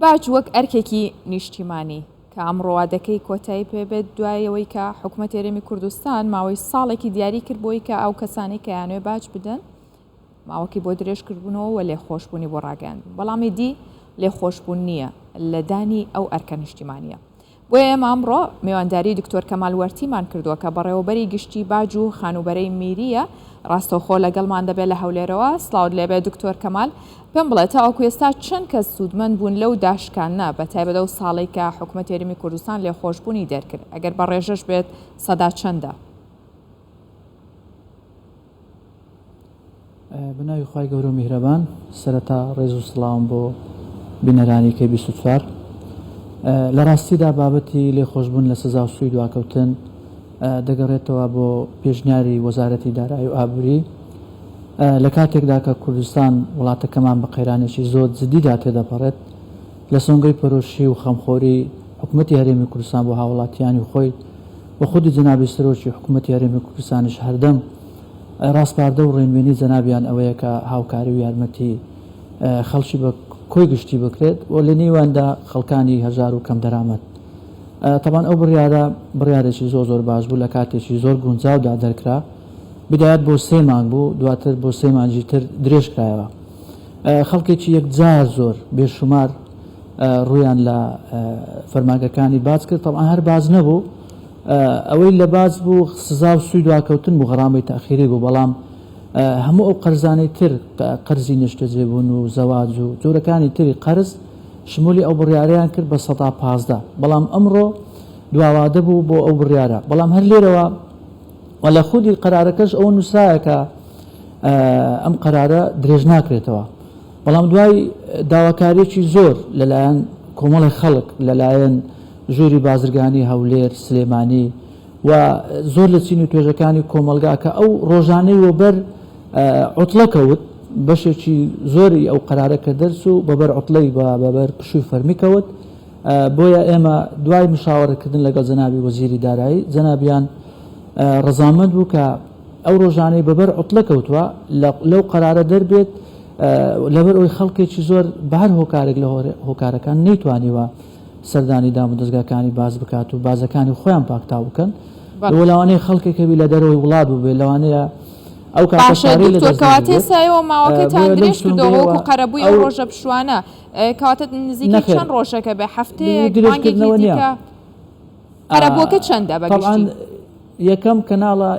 باج وەک ئەرکێکی نیشتیمانی کە ئەمڕۆوادەکەی کۆتایی پێبێت دوایەوەی کە حکوومەت هێرێمی کوردستان ماوەی ساڵێکی دیاری کرد بۆی کە ئەو کەسانی کە یانوێ باج بدەن ماوەکی بۆ درێژکردبوونەوە و لێخۆشببوونی بۆ ڕاگەاند بەڵامی دی لێخۆشببوون نییە لە دانی ئەو ئەرکە نیشتیمانیە. بۆیە ئێمە ئەمڕۆ میوانداری دکتۆر کەمال وەرتیمان کردووە کە بەڕێوەبەری گشتی باج و خانوبەرەی میریە ڕاستەوخۆ لەگەڵمان دەبێت لە هەولێرەوە. سڵاوت لێبێت دکتۆر کەمال، پێم بڵێت تاوەکو ئێستا چەند کەس سوودمەند بوون لەو داشکانە بە تایبەتە و ساڵی کە حکوومەت هێرمی کوردستان لێخۆشببوونی دەرکرد، ئەگەر بە ڕێژەش بێت سەدا چەندە؟ بناوی خوای گەورە و میهرەبان، سەرەتا ڕێز و سڵاوم بۆ بینەرانی کەی 24. لە ڕاستیدا بابەتی لێخۆشببوون لە سزا و سووی دواکەوتن دەگەڕێتەوە بۆ پێشنیاری وەزارەتی دارایی و ئابووری لە کاتێکدا کە کوردستان وڵاتەکەمان بە قەیرانێکی زۆر جدیدا تێدەپەڕێت لە سۆنگەی پەرۆشی و خەمخۆری حکوومەتی هەرێمی کوردستان بۆ هاوڵاتیانی خۆی و خودی جەنابی سەرۆکی حکوومەتی هەرێمی کوردستانیش هەردەم ڕاستپاردە و ڕێنوێنی جەنابیان ئەوەیە کە هاوکاری و یارمەتی خەڵکی بە کۆی گشتی بکرێت و لە نێواندا خەڵکانی هەژار و کەم دەرامەت. تەمان ئەو بڕیارێکی زۆر باش بوو لە کاتێکی زۆر گونجاودا دەرکرا، بدایەت بۆ 3 مانگ بوو، دواتر بۆ 3 مانگی تر درێژکرایەوە. خەڵکێکی یەکجار زۆر بێشمار ڕویان لە فەرمانگەکانی باز کرد. تەمان هەر باز نەبوو، ئەوەی لە باز بوو سزا و سووی دواکەوتن بوو، غەڕامەی تاخیری بوو، بەڵام هەموو ئەو قەرزانەی تر قەرزی نیشتەجێبوون و زەواج و جۆرەکانی تری قەرز شمولی ئەو بڕیارەیان کرد بە 115. بەڵام ئەمڕۆ دواوادە بوو بۆ ئەو بڕیارە. بەڵام هەر لێرەوە و لە خودی قەرارەکەش ئەوە نووسایە کە ئەم قەرارە درێژ ناکرێتەوە. بەڵام دوای داواکاریەکی زۆر لەلایەن کۆمەڵی خەڵک، لەلایەن ژووری بازرگانی هەولێر، سلێمانی و زۆر لە چین و توێژەکانی کۆمەلگا کە ئەو ڕۆژانەی وەبەر عوتڵەکەوت بەشێکی زۆری ئەو قەرارەکە دەرچوو بەبەر عوتڵەی بەبەر پشووی فەرمیکەوت. بۆیە ئێمە دوای مشاوەڕەکردن لەگەڵ جەنابی وەزیری دارایی جەنابیان ڕەزامەند بوو کە ئەو ڕۆژانەی بەبەر عوتڵەکەوتوە لەو قەرارە دەربێت، لەبەر ئەوی خەڵکێکی زۆر بەهر هۆکارێک لە هۆکارەکان نەیتوانیوە سەردانی دام و دەستگاکانی باز بکات و بازەکانی خۆیان پاکتاو بکەن. لەوانەیە خەڵکێکەوی لە دەرەوەی وڵات بوو لەوانەیە ئەو کاتەکەواتێ سایەوە ماوەکەتان درێژ کردەوە وەکو قەرەبووی ئەو ڕۆژە پشوانە کەواتە نزیکی چەند ڕۆژەکە بێ هەفتەیەک دیکە قەرەبووەکە چەندە بەگشتی؟ یەکەم کەناڵە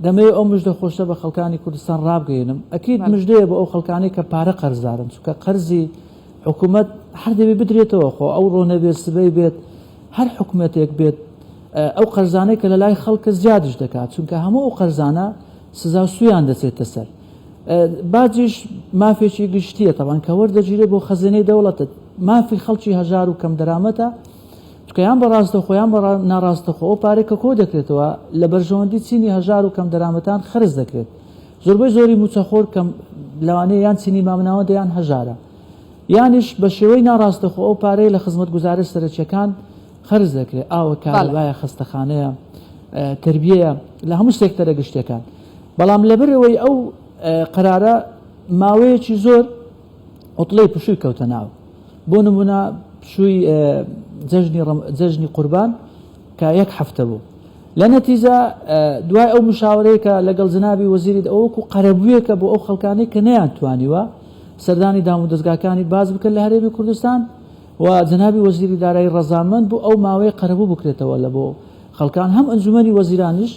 دەمەوێت ئەو مژدە خۆشە بە خەڵکانی کوردستان ڕابگەێنم. ئەکید مژدەیە بە ئەو خەڵکانی کە پارە قەرزدارن، چونکە قەرزی حکوومەت هەر دەبێت بدرێتەوە، خۆ ئەو ڕۆنە بێت سبەی بێت هەر حکوومەتێک بێت ئەو قەرزانەی کە لە لای خەڵکە زیادش دەکات، چونکە هەموو ئەو قەرزانە سزا و سویان دەچێتە سەر. باجیش مافێکی گشتیە تەوان کە وەردەگیرێت بۆ خەزینەی دەوڵەتت، مافی خەڵکی هەژار و کەم دەرامەتە، چونکە یان بەڕاستەخۆ یان بە ناڕاستەخۆ ئەو پارێکە کۆ دەکرێتەوە لە بەرژەوەندی چینی هەژار و کەم دەرامەتان خرج دەکرێت. زۆربەی زۆری موچەخۆر کەم لەوانەیە یان چینی مامناوەندە یان هەژارە، یانیش بە شێوەی ناڕاستەخۆ ئەو پارەی لە خزمەت گوزارش سەرچیەکان خرج دەکرێت، ئاوە کارەبایە، خستەخانەیە، تربیەیە، لە هەموو سێکتەرە گشتەکان. بەڵام لەبەرەوەی ئەو قەرارە ماوەیەکی زۆر عوتڵەی پشووی کەوتە ناو، بۆ نمونە پشووی جەژنی قوربان کە 1 هەفتە بوو. لە نەتیجە دوای ئەو مشاوەرەیە کە لەگەڵ جەنابی وەزیری ئەوەکو قەرەبوویەکە بۆ ئەو خەڵکانەی کە نەیانتوانیوە سەردانی دام و دەستگاکانی باز بکەن لە هەرێمی کوردستان و جەنابی وەزیری دارایی ڕەزامەند بوو ئەو ماوەیە قەرەبوو بکرێتەوە لە بۆ خەڵکان. هەم ئەنجومەنی وەزیرانیش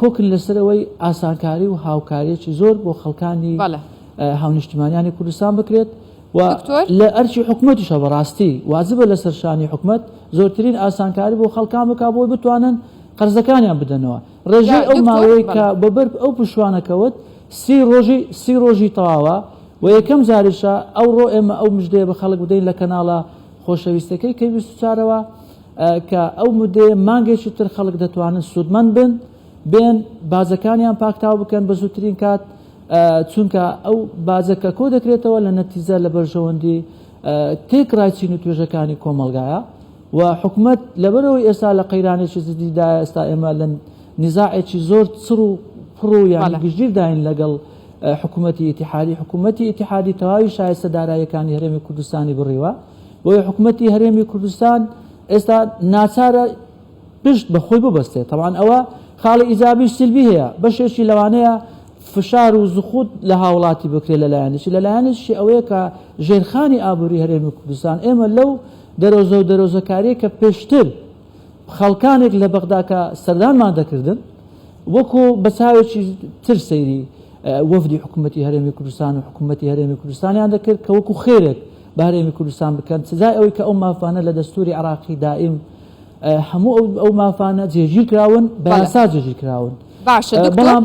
کۆکن لەسەرەوەی ئاسانکاری و هاوکاریەکی زۆر بۆ خەڵکانی هاونیشتیمانیانی کوردستان بکرێت و لە ئەرچی حکوومەتیشە بەڕاستی واجبە لەسەر شانی حکوومەت زۆرترین ئاسانکاری بۆ خەڵکان بکا بۆی بتوانن قەرزەکانیان بدەنەوە. ڕێژەی ئەو ماوەیە کە بەبەر ئەو پشوانەکەوت 30 ڕۆژی تەواوە و یەکەم جاریشە ئەوڕۆ ئێمە ئەو مژدەیە بە خەڵک بدەین لە کەناڵە خۆشەویستەکەی کەی 24ەوە کە ئەو مدەیە مانگێکی تر خەڵک دەتوانن سوودمەند بێن بازەکانیان پاکتاو بکەن بە زووترین کات، چونکە ئەو بازەکە کۆ دەکرێتەوە لە نەتیجە لە بەرژەوەندی تێکڕای چین و توێژەکانی کۆمەلگایە و حکوومەت لەبەرەوەی ئێستا لە قەیرانێکی زدیدایە ئێستا ئێمە لە نیزاعێکی زۆر چڕ و پڕ و یان گشتگیرداین لەگەڵ حکوومەتی ئیتیحادی تەواوی شایستە داراییەکانی هەرێمی کوردستانی بڕیوە بۆیە حکوومەتی هەرێمی کوردستان ئێستا ناچارە پشت بەخۆی ببەستێت طبعاً ئەوە خاڵی ئیجابی سلبی هەیە بەشێکی لەوانەیە فشار و زخوت لە هاوڵاتی بکرێت لەلایەنشی ئەوەیە کە ژێرخانی ئابووری هەرێمی کوردستان ئێمە لەو دەرۆزە و دەرۆزەکاریە کە پێشتر خەڵکانێک لە بەغداکە سەردانمان دەکردن وەکو بەچاوێکی تر سەیری وەفدی حکوومەتی هەرێمی کوردستان و حکوومەتی هەرێمی کوردستانیان دەکرد کە وەکو خێرێک بە هەرێمی کوردستان بکەن سزای ئەوەی کە ئەو مافانە لە دەستوری عراقی دائیم هەموو ئەو مافانە جێگیر کراون بە یاسا جێگیر کراون. باشە دکتۆر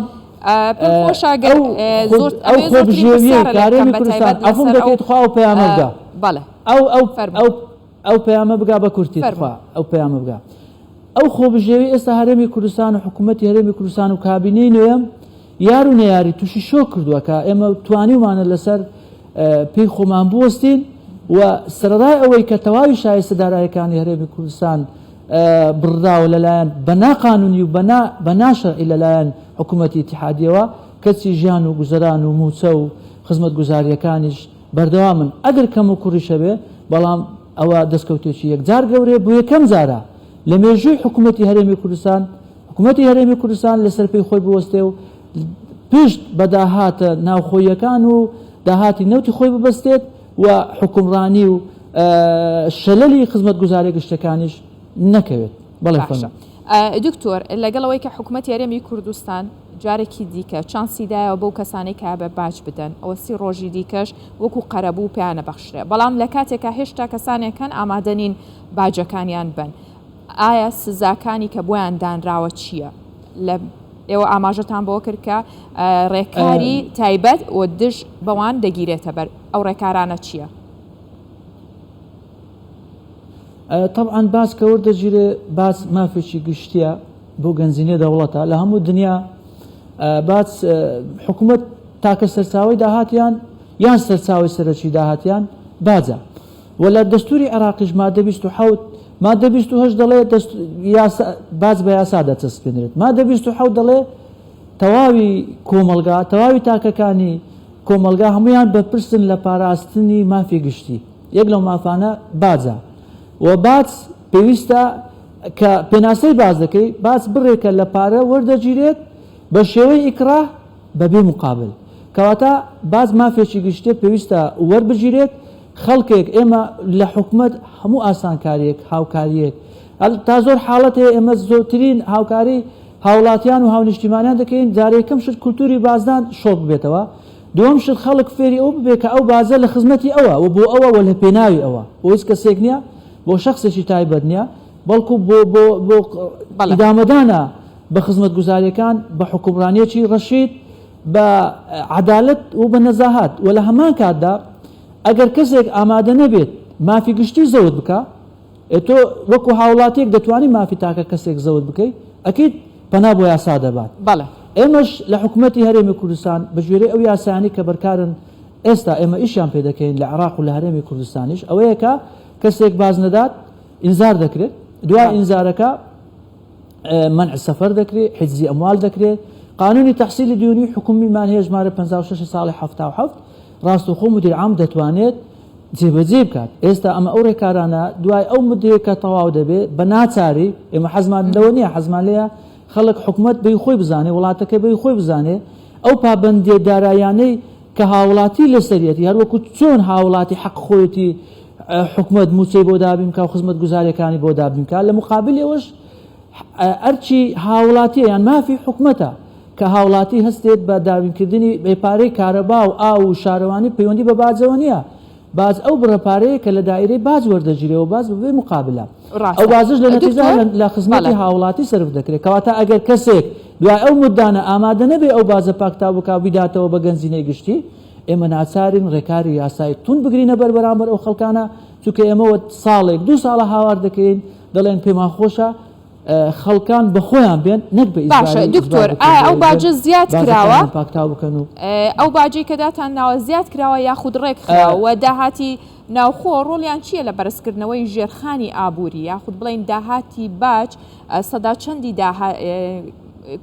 پێشاگەر زۆر ئەو خۆبژێویە هەرێمی کوردستان ئەفۆم دەکەیت خوا ئەو پەیامە بگا ئەو پەیامە بگا بە کورتی خوا ئەو پەیامە بگا ئەو خۆبژێوی ئێستا هەرێمی کوردستان و حکوومەتی هەرێمی کوردستان و کابینەی نوێم یار و نەیاری تووشی شۆ کردووە کە ئێمە توانیمانە لەسەر پێی خۆمان بوەستین و سەرەڕای ئەوەی کە تەواوی شایستە داراییەکانی هەرێمی کوردستان بڕداوە لەلایەن بەناقانونی و بەناشەرعی لەلایەن حکوومەتی ئیتیحادیەوە کەچی ژیان و گوزەران و موچە و خزمەت گوزاریەکانیش بەردەوامن ئەگەر کەم و کوڕیشە بێ بەڵام ئەوە دەستکەوتێکی یەکجار گەورەیە بۆ یەکەم جارە لە مێژووی حکوومەتی هەرێمی کوردستان لەسەر پێی خۆی بوەستێ و پشت بە داهاتە ناوخۆیەکان و داهاتی نەوتی خۆی ببەستێت و حکومڕانی و شەلەلی خزمەت گوزاری گشتەکانیش نەکەوێت. بەڵێ دکتۆر لەگەڵەوەی کە حکوومەتی هەرێمی کوردستان جارێکی دیکە چانسیدایەوە بەو کەسانی کە بە باج بدەن ئەوە 30 ڕۆژی دیکەش وەکو قەرەبوو پێیانە بەخشرێ بەڵام لە کاتێکە هێشتا کەسانێکان ئامادەنین باجەکانیان بن ئایا سزاکانی کە بۆیان دانراوە چییە؟ لە ئێوە ئاماژەتان بۆ کرد کە ڕێکاری تایبەت و دژ بەوان دەگیرێتە بەر ئەو ڕێکارانە چییە؟ طبعاً باس کە وەردەگیرێ باس مافێکی گشتیە بۆ گەنجینێ دەوڵەتە لە هەموو دنیا باس حکوومەت تاکە سەرچاوی داهاتیان یان سەرچاوی سەرەکی داهاتیان باجە و لە دەستوری عێراقیش مادە 27 مادە 28 دەڵێ باز بە یاسا دەچەسپێنرێت مادە 27 دەڵێ تەواوی کۆمەلگا تەواوی تاکەکانی کۆمەلگا هەمویان بەپرسن لە پاراستنی مافی گشتی یەک لەو مافانە باجە و باز پێویستە کە پێناسەی باز دەکەی باز بڕێکە لە پارە وەردەگیرێت بە شێوەی ئیکراه بەبێ مقابل کەواتە باز مافێکی گشتێ پێویستە وەربگیرێت خەڵکێک ئێمە لە حکوومەت هەموو ئاسانکاریەک هاوکاریەک تا زۆر حاڵەت هەیە ئێمە زۆرترین هاوکاری هاوڵاتیان و هاونیشتیمانیان دەکەین جارێکەم شت کولتوری بازدان شۆ ببێتەوە دووەم شت خەڵک فێری ئەو ببێت کە ئەو بازە لە خزمەتی ئەوە و بۆ ئەوە و لە پێناوی ئەوە بۆ هیچ کەسێک نییە بۆ شخصێکی تایبەت نییە بەڵکو بۆ ئیدامەدانە بە خزمەت گوزاریەکان بە حکومڕانیەکی ڕەشید بە عەدالەت و بە نەزاهات و لە هەمان کاتدا ئەگەر کەسێک ئامادە نەبێت مافی گشتی زەوت بکە تۆ وەکو هاوڵاتێک دەتوانی مافی تاکە کەسێک زەوت بکەیت ئەکەیت پەنا بۆ یاسا دەبات. ئێمەش لە حکوومەتی هەرێمی کوردستان بە ژێرەی ئەو یاسانی کە بەرکارن ئێستا ئێمە ئیشیان پێ دەکەین لە عێراق و لە هەرێمی کوردستانیش ئەوەیە کە کەسێک باز نەدات ئینزار دەکرێت دوای ئینزارەکە منع سەفەر دەکرێت حجزی ئەموال دەکرێت قانونی تەحسیلی دیونی حکومیمان هەیە ژمارە 56 ساڵی 77 ڕاستەوخۆ مدیر عام دەتوانێت جێبەجێ بکات ئێستا ئەمە ئەو ڕێکارانە دوای ئەو مدەیەکە تەواو دەبێت بە ناچاری ئێمە حەزمان لەوە نییە حەزمان لێیە خەڵک حکوومەت بەی خۆی بزانێ وڵاتەکە بەی خۆی بزانێ ئەو پابەندیە دارایانەی کە هاوڵاتی لەسەرەتی هەروەکو چۆن هاوڵاتی حەق خۆیەتی حکوومەت موچەی بۆ دابین کە و خزمەت گوزاریەکانی بۆ دابین کە لە مقابل ئەوەش ئەرچی هاوڵاتی یان مافی حکوومەتە کە هاوڵاتی هەستێت بە دابینکردنی بێپارەی کارەبا و ئاو و شارەوانی پەیوەندی بە باجەوە نییە باز ئەو بڕەپارەیە کە لە دایرەی باج وەردەگیرێەوە باز ببێ مقابلە ئەو بازش لە نەتیجە لە خزمەتی هاوڵاتی سرف دەکرێت کەواتە ئەگەر کەسێک دوای ئەو مدانە ئامادە نەبێ ئەو بازە پاکتا بکا بیداتەوە بە گەنجینەی گشتی ئێمە ناچارین ڕێکاری یاسایی تون بگرینە بەرامبەر ئەو خەڵکانە چونکە ئێمەوە ساڵێک 2 ساڵە هاوار دەکەین دەڵێن پێمان خۆشە خەڵکان بە خۆیان بێن نەک بە باشە دکتۆر ئەو باجە زیاد کراوە ئەو باجی کە داتانناوە زیاد کراوە یاخود ڕێکخراوە داهاتی ناوخۆ ڕۆڵیان چییە لە بەرزکردنەوەی ژێرخانی ئابووری یاخود بڵین داهاتی باج سەدا چەندی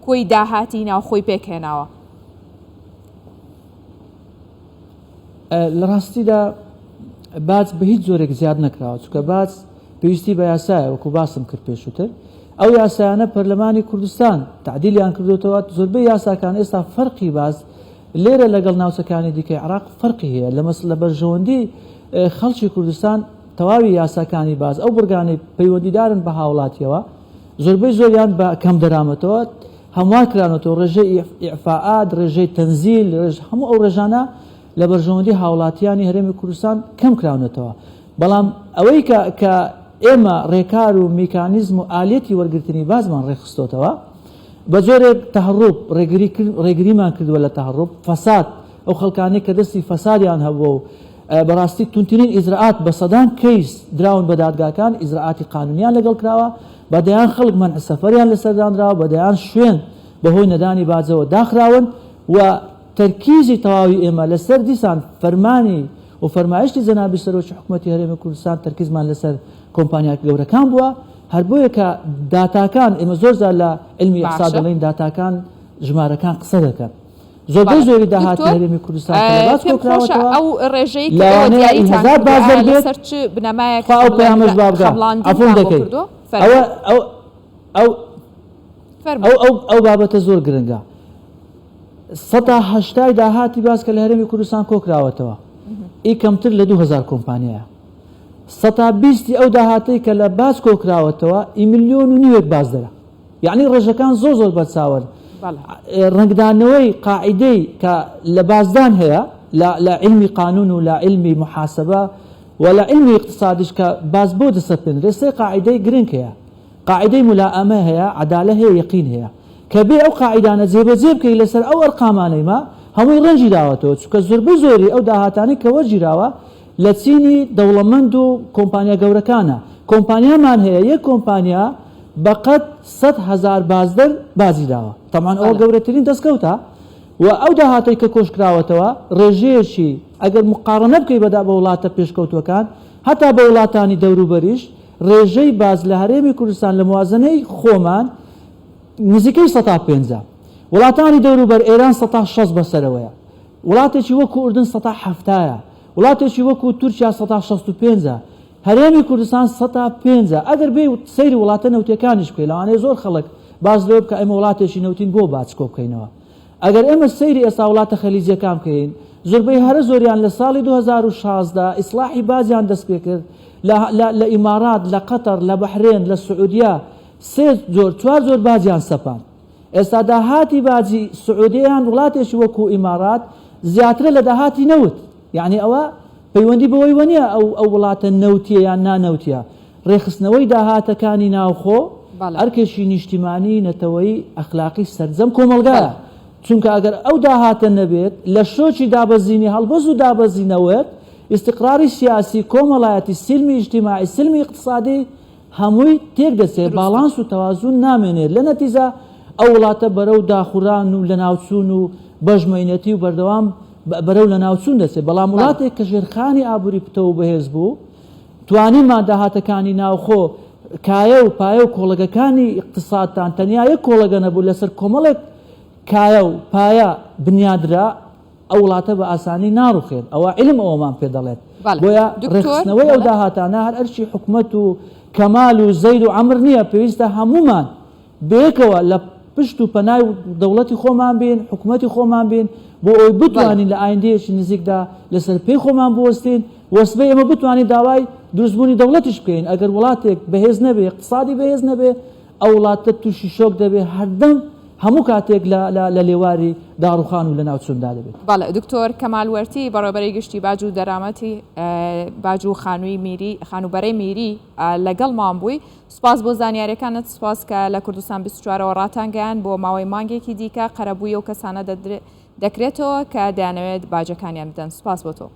کۆی داهاتی ناوخۆی پێکهێناوە؟ لە ڕاستیدا باج بە هیچ زۆرێک زیاد نەکراوە چونکە باج پێویستی بە یاسایە وەکو باسم کرد پێشووتر ئەو یاسایانە پەرلەمانی کوردستان تعدیلیان کردوتەوە زۆربەی یاساکان ئێستا فەرقی باز لێرە لەگەڵ ناوچەکانی دیکەی عراق فەرقی هەیە لە بەرژەوەندی خەڵکی کوردستان تەواوی یاساکانی باز ئەو بڕگانی پەیوەندیدارن بە هاوڵاتیەوە زۆربەی زۆریان بە کەم دەرامەتەوە هەموار کرانەوە ڕێژەی ئیعفاعات ڕێژەی تەنزیل هەموو ئەو ڕێژانە لە بەرژەوەندی هاوڵاتیانی هەرێمی کوردستان کەم کراونەتەوە بەڵام ئەوەی کە ئێمە ڕێکار و میکانیزم و ئالێتی وەرگرتنی بازمان ڕێخستۆتەوە بە جۆرێک تەهڕوب ڕێگریمان کردووە لە تەهڕوب فەساد ئەو خەڵکانەی کە دەستی فەسادیان هەبووە و بەڕاستی تونترین ئیجرعات بە سەدان کەیس دراون بە دادگاکان ئیجرعاتی قانونیان لەگەڵ کراوە بەدەیان خەڵک منع سەفەریان لەسەردانراوە بەدەیان شوێن بەهۆی نەدانی باجەوە داخراون و تەرکیزی تەواوی ئێمە لەسەر دیسان فەرمانی و فەرمایشتی جەنابی سەرۆکی حکوومەتی هەرێمی کوردستان تەرکیزمان لەسەر کۆمپانیا گەورەکان بووە هەر بۆیە کە داتاکان ئێمە زۆرجار لە علمی ئیقتصاد دەڵێن داتاکان ژمارەکان قسە دەکەن زۆربەی زۆری داهاتی هەرێمی کوردستان لەباس کۆکراوەتەوە ئەو ڕێژەی دیاریتان بازەر بێت لەسەر چ بنەمایەک ئەو پەیامەش بابگا ئەفۆن دەکەی ئەو بابەتە زۆر گرنگە 180 داهاتی باز کە لە هەرێمی کوردستان کۆکراوەتەوە ئی کەمتر لە 2000 کۆمپانیایە 120 ئەو داهاتەی کە لە باز کۆکراوەتەوە ئی ملیۆن و نیوێک باز دەرە یعنی ڕێژەکان زۆر بەرچاوەن ڕنگدانەوەی قاعدەی کە لە بازدان هەیە لە علمی قانون و لە علمی محاسبە و لە علمی اقتصادیش کە باز بۆ دەسەپێنرێ سێ قاعدەی گرنگ هەیە قاعدەی مولائەمە هەیە عەدالە هەیە یەقین هەیە کە بێ ئەو قاعدانە جێبەجێ بکەی لەسەر ئەو ئەرقامانەی ما هەمووی ڕەنجی داوەتەوە چونکە زۆربەی زۆری ئەو داهاتانەی کە وەرگیراوە لە چینی دەوڵەمەند و کۆمپانیا گەورەکانە کۆمپانیامان هەیە یەک کۆمپانیا بەقەت 100,000 بازدەر بازی داوە تەمان ئەوە گەورەترین دەستکەوتە و ئەو داهاتەی کە کۆشکراوەتەوە ڕێژەیەکی ئەگەر مقارنە بکەی بەدا بە وڵاتە پێشکەوتوەکان هەتا بە وڵاتانی دەوروبەریش ڕێژەی باز لە هەرێمی کوردستان لە موازنەی خۆمان نزیکەی 150 وڵاتانی دەوروبەر ئێران 160 بەسەرەوەیە وڵاتێکی وەکو ئوردن 170ە وڵاتێکی وەکو تورکیا 165 هەرێمی کوردستان 105 ئەگەر بێ سەیری وڵاتە نەوتیەکانیش بکەی لەوانەیە زۆر خەڵک باز لێ بکە ئێمە وڵاتێکی نەوتین بۆ باچکۆ بکەینەوە ئەگەر ئێمە سەیری ئێستا وڵاتە خەلیجیەکان بکەین زۆربەی هەرە زۆریان لە ساڵی 2016 ئیسلاحی بازیان دەست پێ کرد لە ئیمارات لە قەتەر لە بەحرێن لە سعودیا چوار زۆر بازیان سەپان ئێستا داهاتی باجی سعودیان وڵاتێکی وەکو ئیمارات زیاترە لە داهاتی نەوت یعنی ئەوە پەیوەندی بەوەی وەنیە ئەو وڵاتە نەوتیە یان نانەوتیە ڕێخستنەوەی داهاتەکانی ناوخۆ ئەرکێشی نیشتیمانی نەتەوەی ئەخلاقی سەرجەم کۆمەلگایە چونکە ئەگەر ئەو داهاتە نەبێت لە شۆکی دابەزینی هەڵبەز و دابەزینەوەت استقراری سیاسی کۆمەڵایەتی سلمی اجتماعی سلمی اقتصادی هەمووی تێک دەچێت باڵانس و تەوازون نامێنێت لە نەتیجە ئەو وڵاتە بەرەو داخوران و لە ناوچوون و بەژمەینەتی و بەردەوام بەرەو لە ناوچوون دەچێت بەڵام وڵاتێک کە ژێرخانی ئابووری پتە و بەهێز بوو توانیمان داهاتەکانی ناوخۆ کایە و پایە و کۆڵگەکانی اقتصادتان تەنیا یەک کۆڵگە نەبوو لەسەر کۆمەڵێک کایە و پایە بنیادرا ئەو وڵاتە بە ئاسانی ناڕوخێت ئەوە علم ئەوەمان پێ دەڵێت بۆیە ڕێخستنەوەی ئەو داهاتانە هەر ئەرچی حکومەت و کەمال و زەید و عەمر نییە پێویستە هەمومان بەیەکەوە لە پشت و پەنای دەوڵەتی خۆمان بین حکومەتی خۆمان بین بۆ ئەوی بتوانین لە ئایندەیەکی نزیکدا لەسەر پێی خۆمان بوەستین وەسبەی ئێمە بتوانین داوای دروستبوونی دەوڵەتیش بکەین ئەگەر وڵاتێک بەهێز نەبێ اقتصادی بەهێز نەبێ ئەو وڵاتە تووشی شۆک دەبێ هەردەم هەموو کاتێک لە لێواری داڕوخان و لە ناوچووندا دەبێت. بەڵێ دکتۆر کەمال وەرتی بەڕێوەبەری گشتی باج و دەرامەتی باج و خانوبەرەی میری لەگەڵمان بووی سوپاس بۆ زانیاریەکانت سوپاس کە لە کوردستان 24ەوە ڕاتانگەیان بۆ ماوەی مانگێکی دیکە قەرەبووی و کەسانە دەکرێتەوە کە دەیانەوێت باجەکانیان بدەن سوپاس بۆ تۆ.